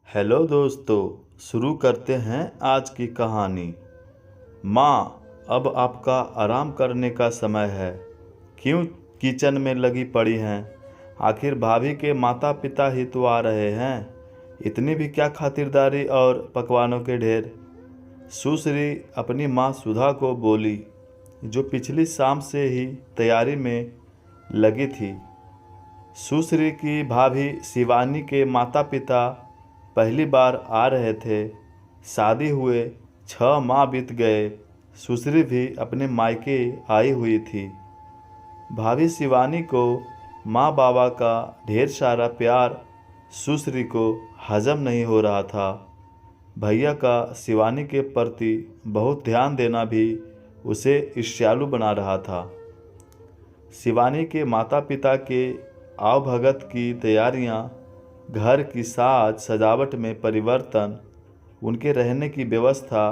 Hello दोस्तों, शुरू करते हैं आज की कहानी। माँ, अब आपका आराम करने का समय है। क्यों किचन में लगी पड़ी हैं? आखिर भाभी के माता पिता ही तो आ रहे हैं। इतनी भी क्या खातिरदारी और पकवानों के ढेर। सुश्री अपनी माँ सुधा को बोली, जो पिछली शाम से ही तैयारी में लगी थी। सुश्री की भाभी शिवानी के माता पिता पहली बार आ रहे थे। शादी हुए 6 माह बीत गए। सुश्री भी अपने मायके आई हुई थी। भाभी शिवानी को माँ बाबा का ढेर सारा प्यार सुश्री को हजम नहीं हो रहा था। भैया का शिवानी के प्रति बहुत ध्यान देना भी उसे ईर्ष्यालु बना रहा था। शिवानी के माता पिता के आवभगत की तैयारियां, घर की साज सजावट में परिवर्तन, उनके रहने की व्यवस्था,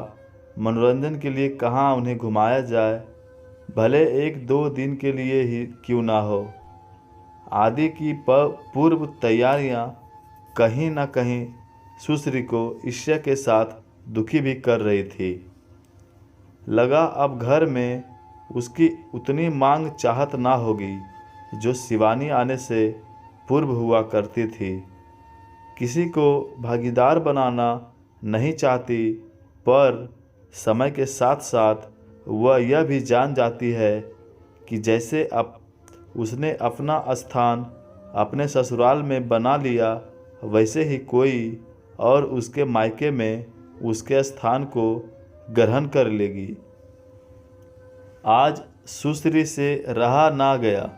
मनोरंजन के लिए कहाँ उन्हें घुमाया जाए, भले 1-2 दिन के लिए ही क्यों ना हो, आदि की पूर्व तैयारियां कहीं न कहीं सुश्री को ईर्ष्या के साथ दुखी भी कर रही थी। लगा अब घर में उसकी उतनी मांग चाहत ना होगी जो शिवानी आने से पूर्व हुआ करती थी। किसी को भागीदार बनाना नहीं चाहती, पर समय के साथ साथ वह यह भी जान जाती है कि जैसे अब उसने अपना स्थान अपने ससुराल में बना लिया, वैसे ही कोई और उसके मायके में उसके स्थान को ग्रहण कर लेगी। आज सुश्री से रहा ना गया।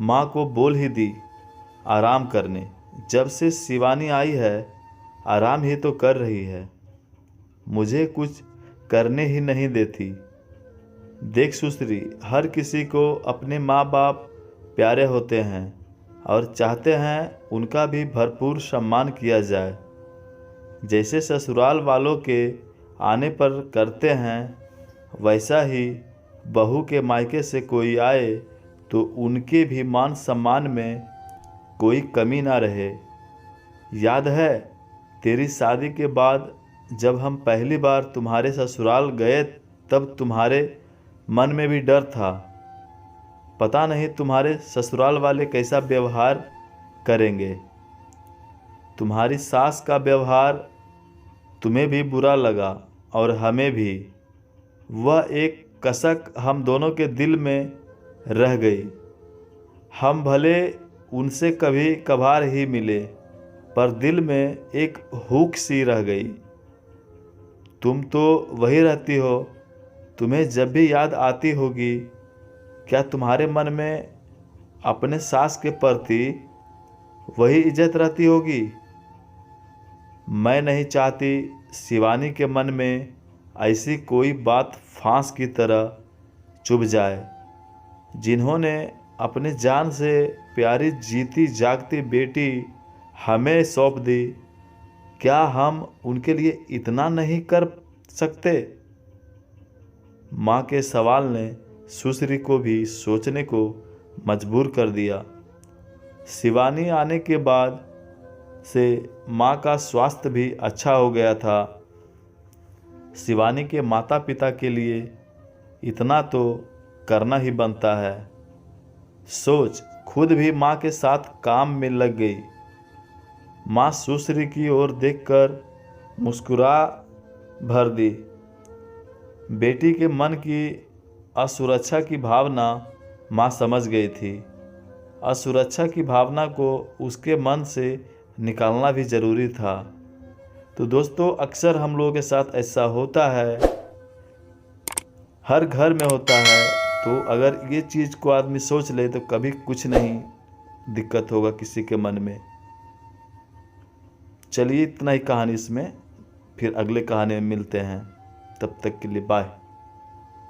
माँ को बोल ही दी आराम करने। जब से शिवानी आई है, आराम ही तो कर रही है, मुझे कुछ करने ही नहीं देती। देख सुश्री, हर किसी को अपने माँ बाप प्यारे होते हैं और चाहते हैं उनका भी भरपूर सम्मान किया जाए। जैसे ससुराल वालों के आने पर करते हैं, वैसा ही बहू के मायके से कोई आए तो उनके भी मान सम्मान में कोई कमी ना रहे। याद है तेरी शादी के बाद जब हम पहली बार तुम्हारे ससुराल गए, तब तुम्हारे मन में भी डर था। पता नहीं तुम्हारे ससुराल वाले कैसा व्यवहार करेंगे। तुम्हारी सास का व्यवहार तुम्हें भी बुरा लगा और हमें भी। वह एक कसक हम दोनों के दिल में रह गई। हम भले उनसे कभी कभार ही मिले, पर दिल में एक हुक सी रह गई। तुम तो वही रहती हो। तुम्हें जब भी याद आती होगी, क्या तुम्हारे मन में अपने सास के प्रति वही इज्जत रहती होगी? मैं नहीं चाहती शिवानी के मन में ऐसी कोई बात फांस की तरह चुभ जाए। जिन्होंने अपने जान से प्यारी जीती जागती बेटी हमें सौंप दी, क्या हम उनके लिए इतना नहीं कर सकते? माँ के सवाल ने सुश्री को भी सोचने को मजबूर कर दिया। शिवानी आने के बाद से माँ का स्वास्थ्य भी अच्छा हो गया था। शिवानी के माता पिता के लिए इतना तो करना ही बनता है। सोच, खुद भी माँ के साथ काम में लग गई। माँ सुश्री की ओर देखकर मुस्कुरा भर दी। बेटी के मन की असुरक्षा की भावना माँ समझ गई थी। असुरक्षा की भावना को उसके मन से निकालना भी ज़रूरी था। तो दोस्तों, अक्सर हम लोगों के साथ ऐसा होता है, हर घर में होता है। तो अगर ये चीज़ को आदमी सोच ले तो कभी कुछ नहीं दिक्कत होगा किसी के मन में। चलिए, इतना ही कहानी इसमें, फिर अगले कहानी में मिलते हैं। तब तक के लिए बाय।